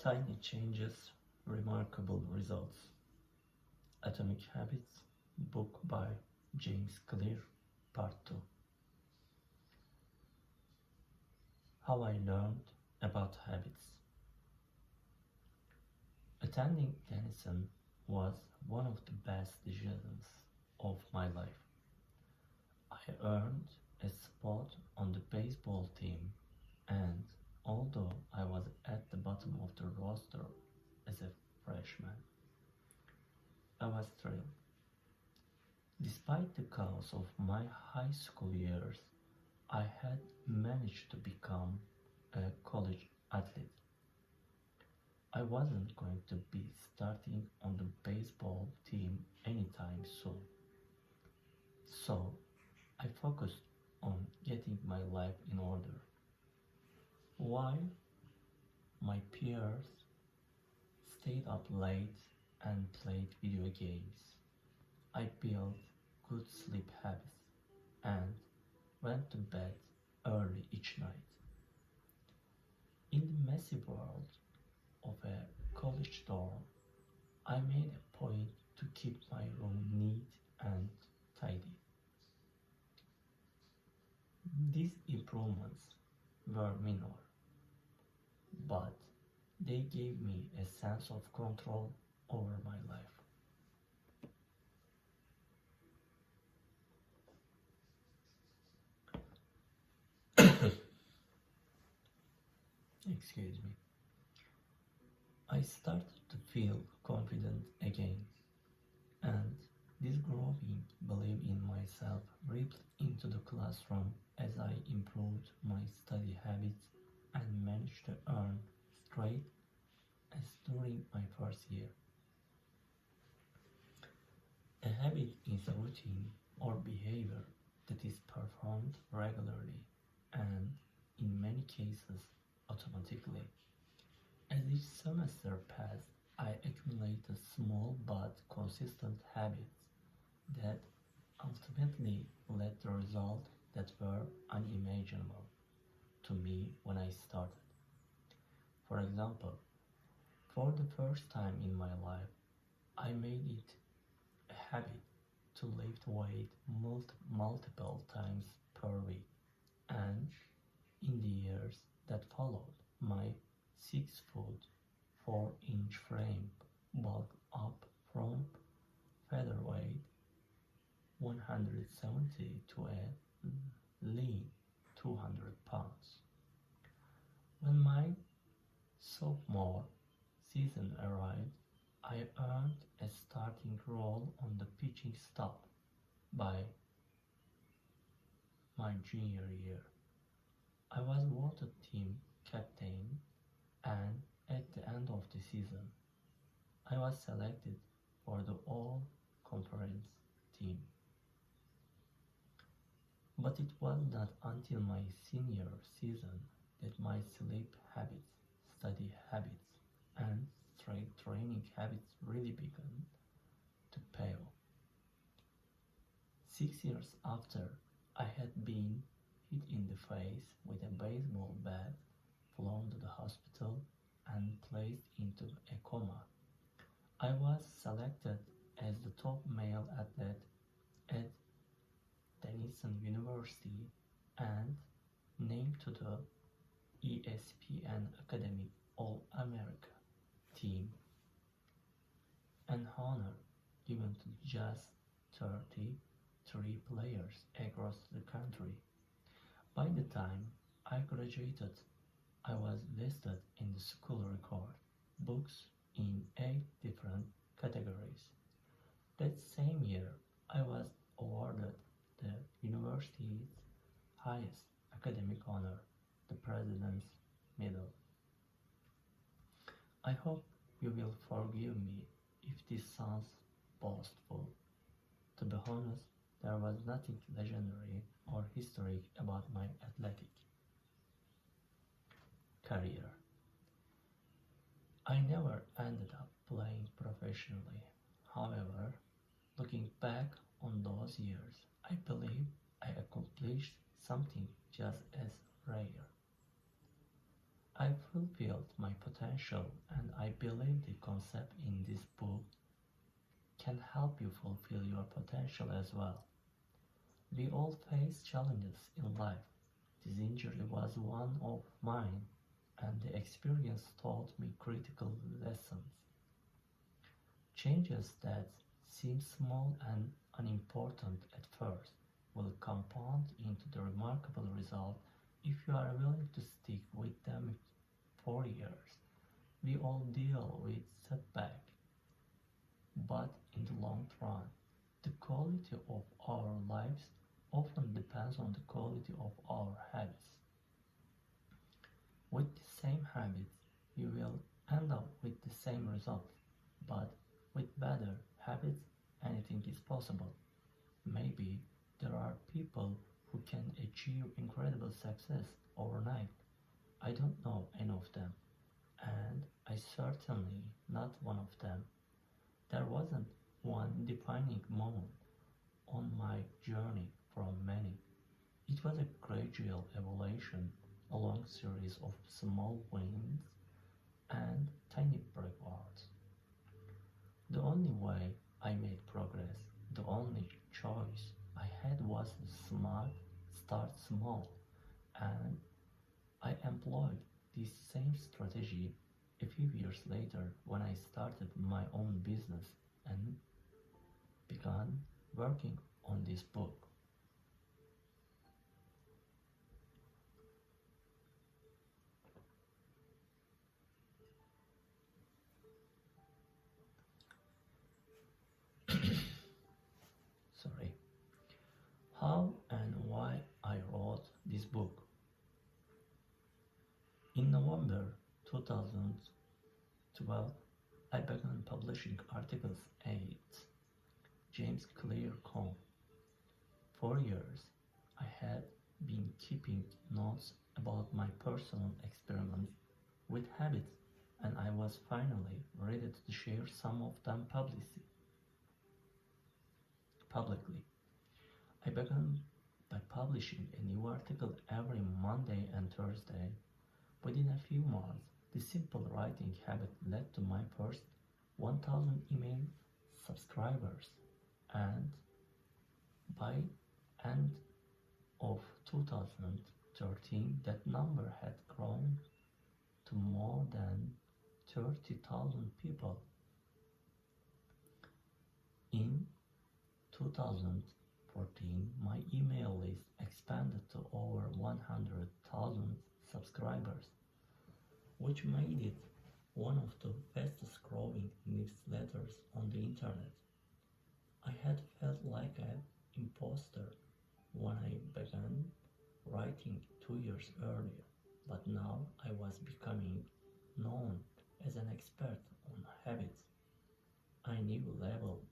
Tiny Changes, Remarkable Results. Atomic Habits, book by James Clear, Part 2. How I learned about habits. Attending Denison was one of the best decisions of my life. I earned a spot on the baseball team, and although I was at the bottom of the roster as a freshman, I was thrilled. Despite the chaos of my high school years, I had managed to become a college athlete. I wasn't going to be starting on the baseball team anytime soon, so I focused on getting my life in order. While my peers stayed up late and played video games, I built good sleep habits and went to bed early each night. In the messy world of a college dorm, I made a point to keep my room neat and tidy. These improvements were minor, but they gave me a sense of control over my life. Excuse me. I started to feel confident again, and this growing belief in myself rippled into the classroom as I improved my study habits and managed to earn straight A's during my first year. A habit is a routine or behavior that is performed regularly and, in many cases, automatically. As each semester passed, I accumulated small but consistent habits that ultimately led to results that were unimaginable to me when I started. For example, for the first time in my life, I made it a habit to lift weight multiple times per week, and in the years that followed, my 6 foot 4-inch frame bulked up from featherweight 170 to a lean 200 pounds. When my sophomore season arrived, I earned a starting role on the pitching staff by my junior year. I was voted team captain, and at the end of the season, I was selected for the All Conference team. But it was not until my senior season that my sleep habits, study habits, and strength training habits really began to pay off. 6 years after I had been hit in the face with a baseball bat, flown to the hospital, and placed into a coma, I was selected as the top male athlete at Denison University and named to the ESPN Academy All-America team, an honor given to just 33 players across the country. By the time I graduated, I was listed in the school record books in 8 different categories. That same year, I was awarded the university's highest academic honor, the President's Medal. I hope you will forgive me if this sounds boastful. To be honest, there was nothing legendary or historic about my athletic career. I never ended up playing professionally. However, looking back on those years, I believe I accomplished something just as rare. I fulfilled my potential, and I believe the concept in this book can help you fulfill your potential as well. We all face challenges in life. This injury was one of mine, and the experience taught me critical lessons. Changes that seem small and unimportant at first will compound into the remarkable result if you are willing to stick with them for years. We all deal with setback, but in the long run, the quality of our lives often depends on the quality of our habits. With the same habits, you will end up with the same results, but with better habits, anything is possible. Maybe there are people who can achieve incredible success overnight. I don't know any of them, and I certainly not one of them. There wasn't one defining moment on my journey from many. It was a gradual evolution, a long series of small wins and tiny breakthroughs. The only way I made progress, the only choice I had was to start small, and I employed this same strategy a few years later when I started my own business and began working on this book. Sorry. How and why I wrote this book. In November 2012, I began publishing articles at James Clear Com. For years, I had been keeping notes about my personal experiments with habits, and I was finally ready to share some of them publicly. I began by publishing a new article every Monday and Thursday. Within a few months, the simple writing habit led to my first 1,000 email subscribers, and by end of 2013, that number had grown to more than 30,000 people. In 2014, my email list expanded to over 100,000 subscribers, which made it one of the fastest growing newsletters on the internet. I had felt like an imposter when I began writing 2 years earlier, but now I was becoming known as an expert on habits, a new level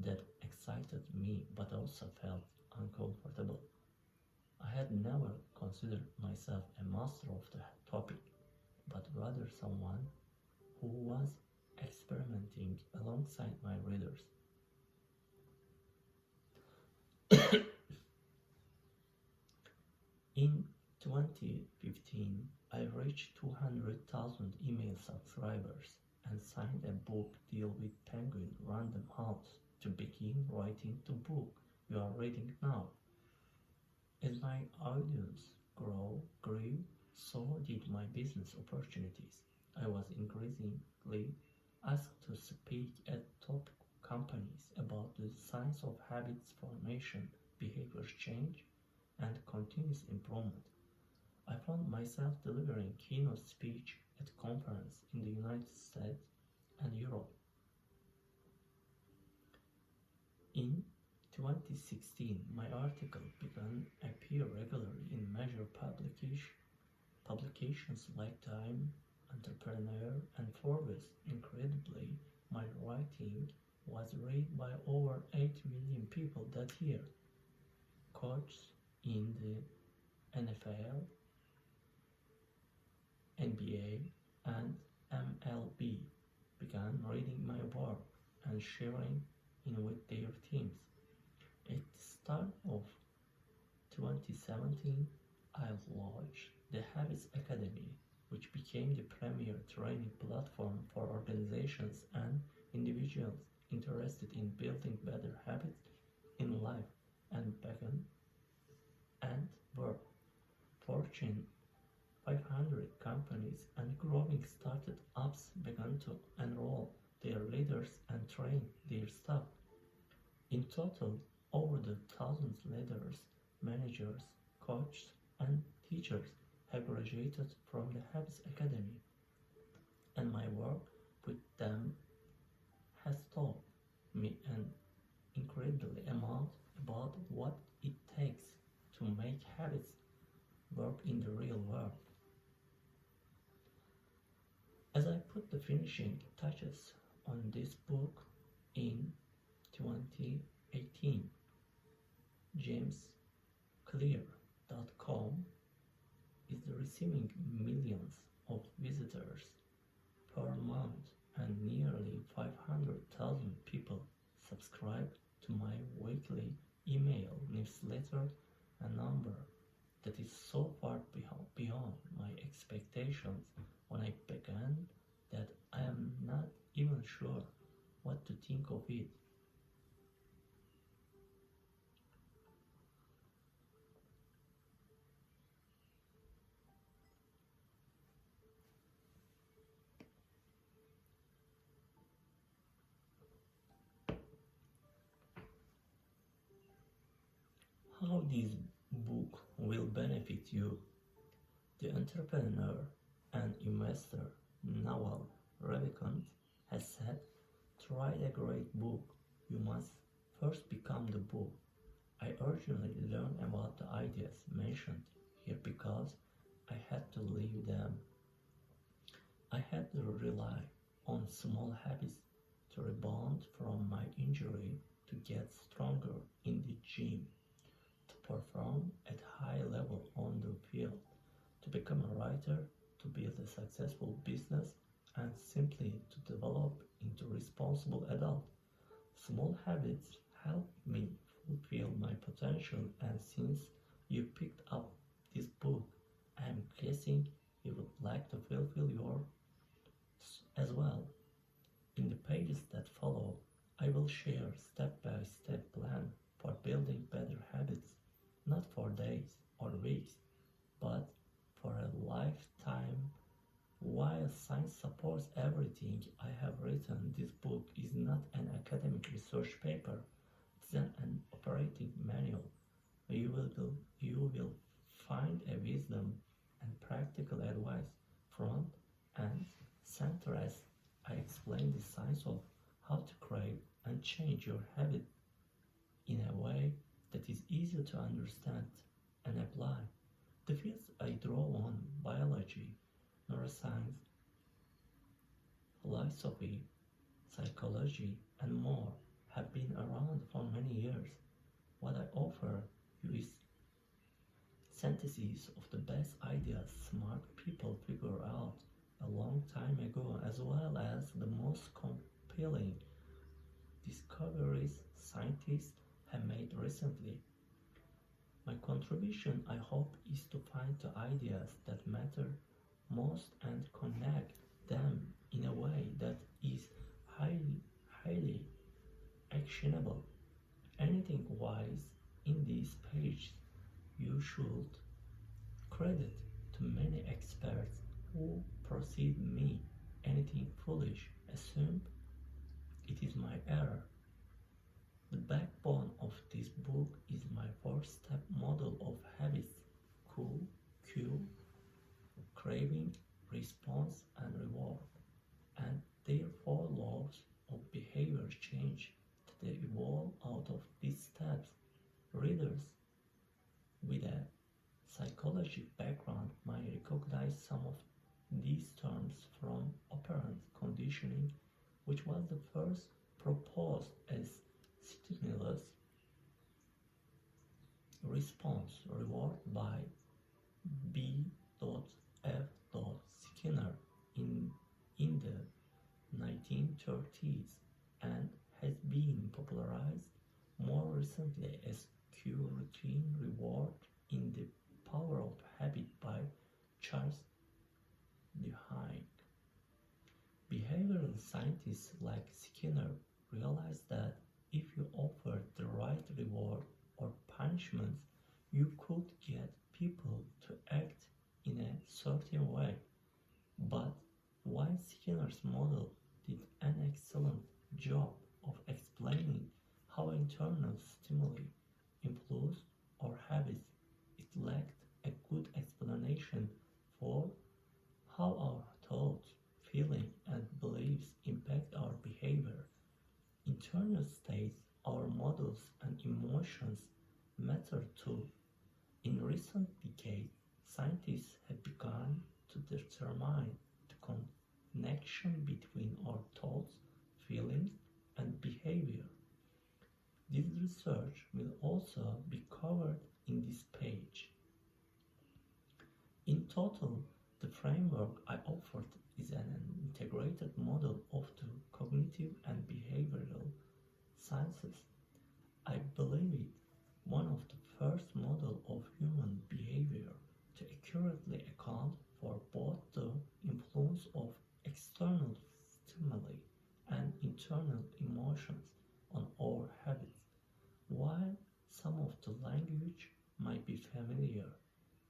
that excited me but also felt uncomfortable. I had never considered myself a master of the topic, but rather someone who was experimenting alongside my readers. In 2015, I reached 200,000 email subscribers and signed a book deal with Penguin Random House to begin writing the book you are reading now. As my audience grew, so did my business opportunities. I was increasingly asked to speak at top companies about the science of habits formation, behavior change, and continuous improvement. I found myself delivering keynote speech at conferences in the United States and Europe. In 2016, my article began appear regularly in major publications like Time, Entrepreneur, and Forbes. Incredibly, my writing was read by over 8 million people that year. Coaches in the NFL, NBA, and MLB began reading my work and sharing it with their teams. At the start of 2017, I launched the Habits Academy, which became the premier training platform for organizations and individuals interested in building better habits in life and began and work. Fortune 500 companies and growing startups began to enroll their leaders and train their staff. In total, over the thousands leaders, managers, coaches, and teachers have graduated from the Habits Academy, and my work with them has taught me an incredible amount about what it takes to make habits work in the real world. As I put the finishing touches on this book in 2018, JamesClear.com is receiving millions of visitors per month, and nearly 500,000 people subscribe to my weekly email newsletter, a number that is so far beyond my expectations when I began that I am not even sure what to think of it. How this book will benefit you. The entrepreneur and investor Naval Ravikant has said, to write a great book, you must first become the book. I urgently learned about the ideas mentioned here because I had to live them. I had to rely on small habits to rebound from my injury, to get stronger in the gym, to perform at high level on the field, to become a writer, to build a successful business, and simply to develop into a responsible adult. Small habits help me fulfill my potential, and since you picked up this book, I am guessing you would like to fulfill yours as well. In the pages that follow, I will share step-by-step plan for building better habits, not for days or weeks, but for a lifetime. While science supports everything I have written, this book is not an academic research paper. It's an operating manual. You will find a wisdom and practical advice front and center as I explain the science of how to create and change your habit in a way that is easy to understand and apply. The fields I draw on, biology, neuroscience, philosophy, psychology, and more, have been around for many years. What I offer you is synthesis of the best ideas smart people figured out a long time ago, as well as the most compelling discoveries scientists have made recently. My contribution, I hope, is to find the ideas that matter most and connect them in a way that is highly actionable. Anything wise in these pages you should credit to many experts who precede me. Anything foolish, assume it is my error. The backbone of this book is my four-step model of habits: cool, cue, craving, response, and reward, and their four laws of behavior change that they evolve out of these steps. Readers with a psychology background might recognize some of these terms from operant conditioning, which was the first proposed as stimulus response reward by B.F. Skinner in the 1930s, and has been popularized more recently as cue routine reward in The Power of Habit by scientists like Skinner realized that if you offered the right reward or punishments, you could get people to act in a certain way. But while Skinner's model did an excellent job of explaining how internal stimuli influence our habits, it lacked a good explanation for how our thoughts, feelings, and beliefs impact our behavior. Internal states, our models, and emotions matter too. In recent decades, scientists have begun to determine the connection between our thoughts, feelings, and behavior. This research will also be covered in this page. In total, the framework I offered is an integrated model of the cognitive and behavioral sciences. I believe it one of the first models of human behavior to accurately account for both the influence of external stimuli and internal emotions on our habits. While some of the language might be familiar,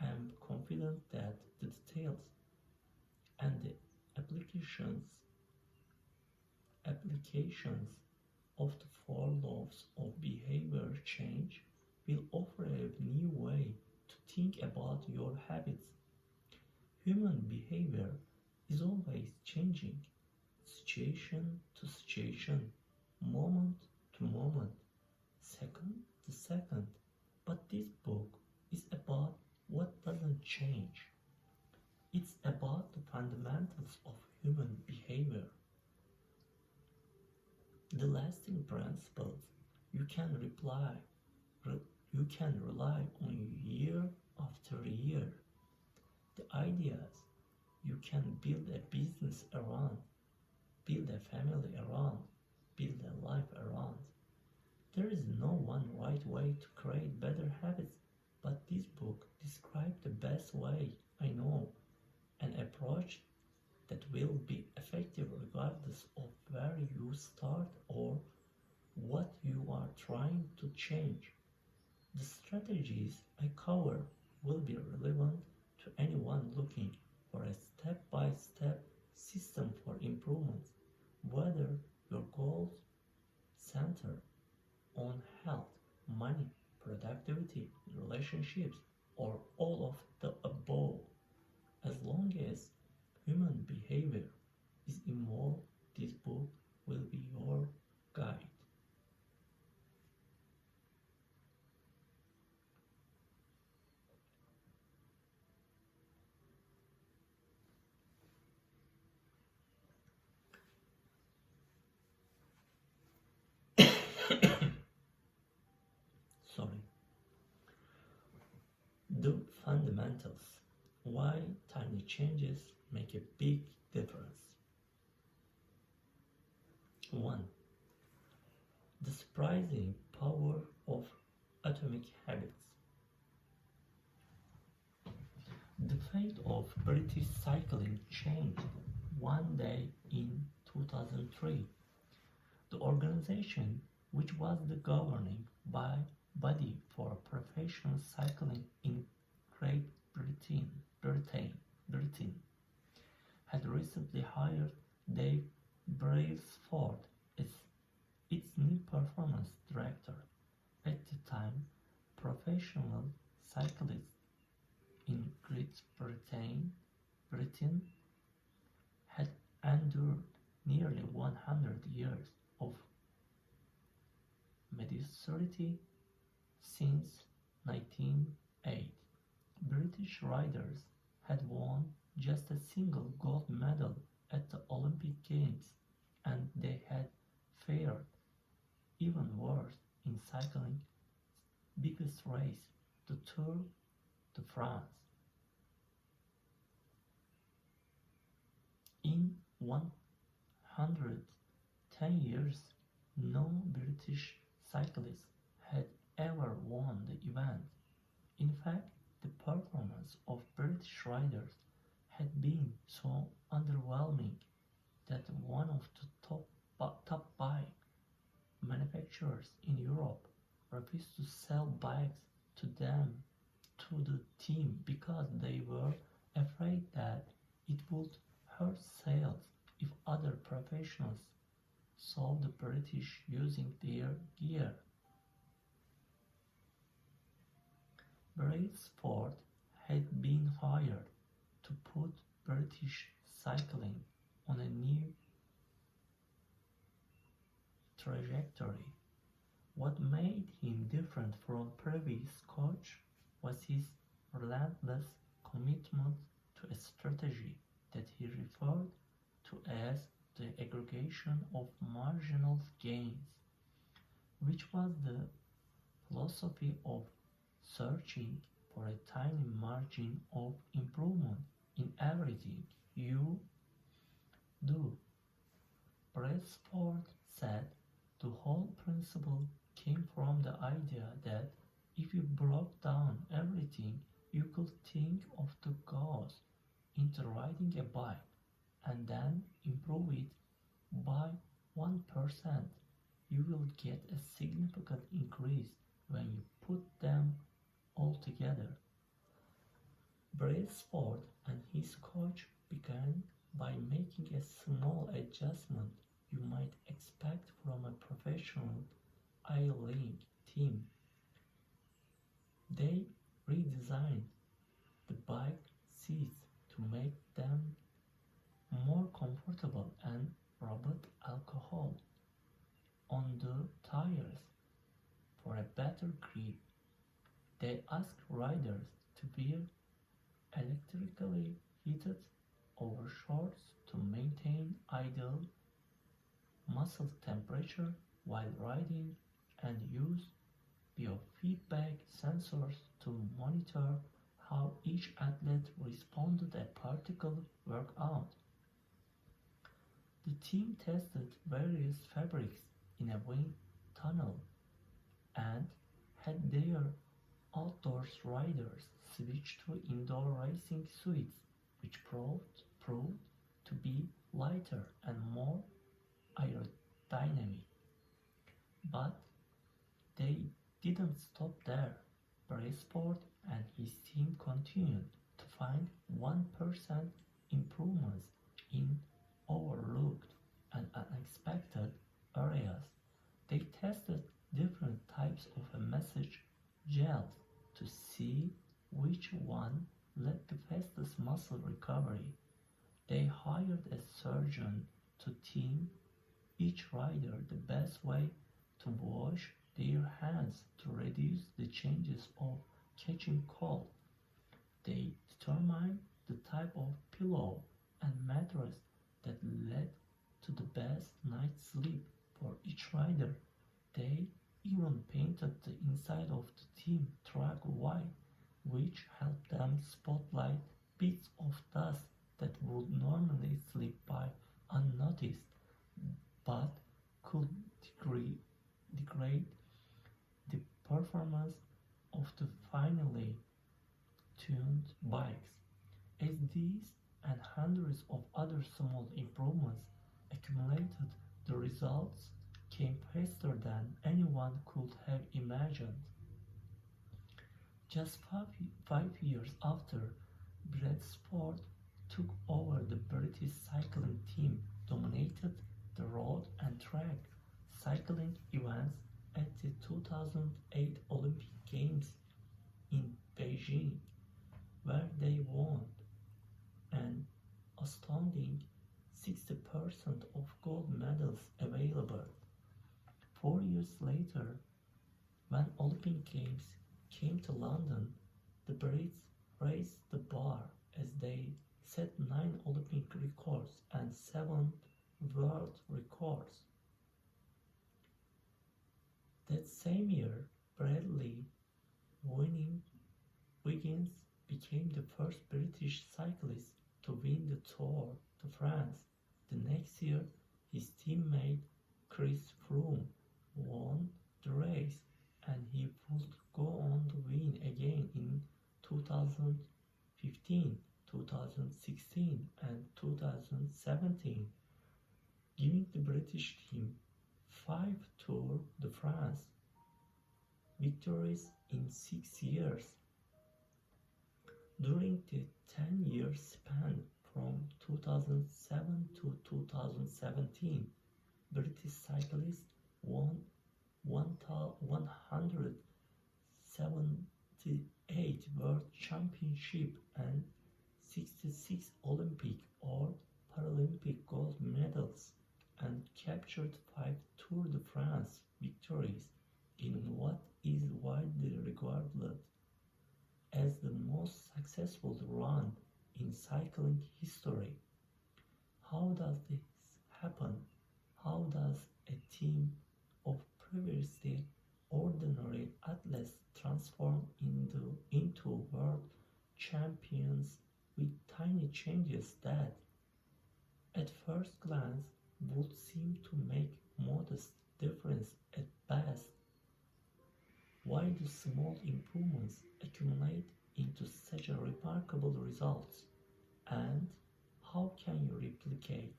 I am confident that the details and the applications applications of the four laws of behavior change will offer a new way to think about your habits. Human behavior is always changing, situation to situation, moment to moment, second to second. But this book is about what doesn't change. It's about the fundamentals of human behavior, the lasting principles you can you can rely on year after year, the ideas you can build a business around, build a family around, build a life around. There is no one right way to create better habits, but this book describes the best way I know, an approach that will be effective regardless of where you start or what you are trying to change. The strategies I cover will be relevant to anyone looking for a step-by-step system for improvements, whether your goals center on health, money, productivity, relationships, or all of the above. As long as human behavior is involved, this book will be your guide. Sorry. The fundamentals. Why tiny changes make a big difference. 1. The surprising power of atomic habits. The fate of British cycling changed one day in 2003. The organization, which was the governing body for professional cycling in Great Britain, had recently hired Dave Brailsford as its new performance director. At the time, professional cyclists in Britain had endured nearly 100 years of mediocrity since 1908. British riders had won just a single gold medal at the Olympic Games, and they had fared even worse in cycling's biggest race, the Tour de France. In 110 years, no British cyclist had ever won the event. In fact, the performance of British riders had been so underwhelming that one of the top bike manufacturers in Europe refused to sell bikes to the team because they were afraid that it would hurt sales if other professionals saw the British using their gear. Brailsford had been hired to put British cycling on a new trajectory. What made him different from previous coach was his relentless commitment to a strategy that he referred to as the aggregation of marginal gains, which was the philosophy of searching for a tiny margin of improvement in everything you do. Brailsford said the whole principle came from the idea that if you broke down everything you could think of the goes into riding a bike and then improve it by 1%, you will get a significant increase when you put them all together. Brailsford and his coach began by making a small adjustment you might expect from a professional I-League team. They redesigned the bike seats to make them more comfortable and rubbed alcohol on the tires for a better grip. They asked riders to wear electrically heated overshorts to maintain ideal muscle temperature while riding and use biofeedback sensors to monitor how each athlete responded at a particular workout. The team tested various fabrics in a wind tunnel and had their outdoors riders switch to indoor racing suits, which proved to be lighter and more aerodynamic. But they didn't stop there. Brailsford and his team continued to find 1% improvements in overlooked and unexpected areas. They tested different types of massage gels to see which one led the fastest muscle recovery. They hired a surgeon to teach each rider the best way to wash their hands to reduce the chances of catching cold. They determined the type of pillow and mattress that led to the best night's sleep for each rider. They even painted the inside of the team truck white, which helped them spotlight bits of dust that would normally slip by unnoticed but could degrade the performance of the finely tuned bikes. As these and hundreds of other small improvements accumulated, the results came faster than anyone could have imagined. Just 5 years after Brailsford took over, the British cycling team dominated the road and track cycling events at the 2008 Olympic Games in Beijing, where they won an astounding 60% of gold medals available. 4 years later, when Olympic Games came to London, the Brits raised the bar as they set 9 Olympic records and 7 world records. That same year, Bradley Wiggins became the first British cyclist to win the Tour de France. The next year, his teammate Chris Froome won the race, and he would go on to win again in 2015, 2016 and 2017. giving the British team 5 Tour de France victories in 6 years. During the 10-year span from 2007 to 2017, British cyclists won 178 World Championship and 66 Olympic or Paralympic gold medals and captured 5 Tour de France victories in what is widely regarded as the most successful run in cycling history. How does this happen? How does a team of previously ordinary athletes transform into world champions with tiny changes that, at first glance, would seem to make modest difference at best? Why do small improvements accumulate into such a remarkable results? And how can you replicate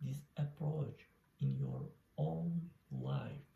this approach in your own life?